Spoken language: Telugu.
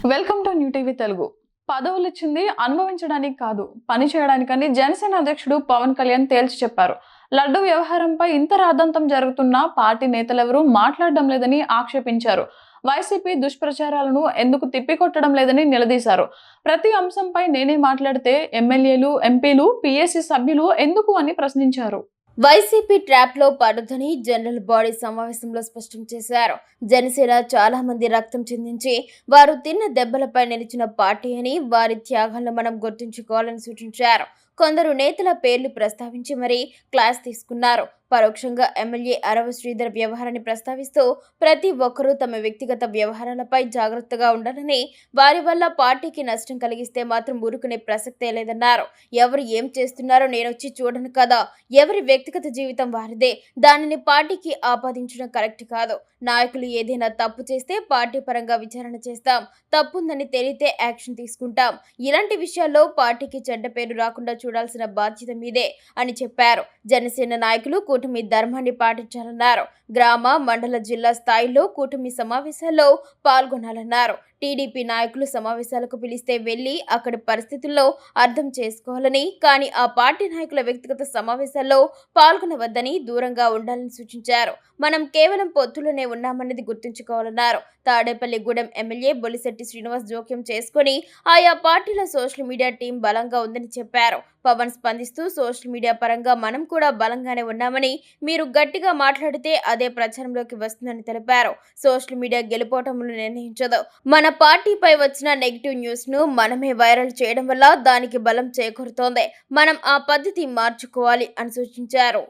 Welcome to new TV Telugu. పదవులు ఇచ్చింది అనుభవించడానికి కాదు, పని చేయడానికని జనసేన అధ్యక్షుడు పవన్ కళ్యాణ్ తేల్చి చెప్పారు. లడ్డు వ్యవహారంపై ఇంత రాద్ధాంతం జరుగుతున్నా పార్టీ నేతలెవరూ మాట్లాడడం లేదని ఆక్షేపించారు. వైసీపీ దుష్ప్రచారాలను ఎందుకు తిప్పికొట్టడం లేదని నిలదీశారు. ప్రతి అంశంపై నేనే మాట్లాడితే ఎమ్మెల్యేలు, ఎంపీలు, పీఏసీ సభ్యులు ఎందుకు అని ప్రశ్నించారు. వైసీపీ ట్రాప్ లో పడొద్దని జనరల్ బాడీ సమావేశంలో స్పష్టం చేశారు. జనసేన చాలా మంది రక్తం చిందించి వారు తిన్న దెబ్బలపై నిలిచిన పార్టీ అని, వారి త్యాగాలను మనం గుర్తుంచుకోవాలని సూచించారు. కొందరు నేతల పేర్లు ప్రస్తావించి మరీ క్లాస్ తీసుకున్నారు. పరోక్షంగా ఎమ్మెల్యే అరవ శ్రీధర్ వ్యవహారాన్ని ప్రస్తావిస్తూ ప్రతి ఒక్కరూ తమ వ్యక్తిగత వ్యవహారాలపై జాగ్రత్తగా ఉండాలని, వారి వల్ల పార్టీకి నష్టం కలిగిస్తే మాత్రం ఊరుకునే ప్రసక్తే లేదన్నారు. ఎవరు ఏం చేస్తున్నారో నేనొచ్చి చూడను కదా, ఎవరి వ్యక్తిగత జీవితం వారిదే, దానిని పార్టీకి ఆపాదించడం కరెక్ట్ కాదు. నాయకులు ఏదైనా తప్పు చేస్తే పార్టీ పరంగా విచారణ చేస్తాం, తప్పుందని తేలితే యాక్షన్ తీసుకుంటాం. ఇలాంటి విషయాల్లో పార్టీకి చెడ్డ పేరు రాకుండా చూడాల్సిన బాధ్యత మీదే అని చెప్పారు. జనసేన నాయకులు కూటమి ధర్మాన్ని పాటించాలన్నారు. గ్రామ, మండల, జిల్లా స్థాయిలో కూటమి సమావేశాల్లో పాల్గొనాలన్నారు. టీడీపీ నాయకులు సమావేశాలకు పిలిస్తే వెళ్లి అక్కడి పరిస్థితుల్లో అర్థం చేసుకోవాలని, కానీ ఆ పార్టీ నాయకుల వ్యక్తిగత సమావేశాల్లో పాల్గొనవద్దని, దూరంగా ఉండాలని సూచించారు. మనం కేవలం పొత్తులోనే ఉన్నామన్నది గుర్తుంచుకోవాలన్నారు. తాడేపల్లిగూడెం ఎమ్మెల్యే బొలిశెట్టి శ్రీనివాస్ జోక్యం చేసుకుని ఆయా పార్టీల సోషల్ మీడియా టీం బలంగా ఉందని చెప్పారు. పవన్ స్పందిస్తూ సోషల్ మీడియా పరంగా మనం కూడా బలంగానే ఉన్నామని, మీరు గట్టిగా మాట్లాడితే అదే ప్రచారంలోకి వస్తుందని తెలిపారు. సోషల్ మీడియా గెలుపోటములు నిర్ణయించదు. మన పార్టీపై వచ్చిన నెగిటివ్ న్యూస్ ను మనమే వైరల్ చేయడం వల్ల దానికి బలం చేకూరుతోంది. మనం ఆ పద్ధతి మార్చుకోవాలి అని సూచించారు.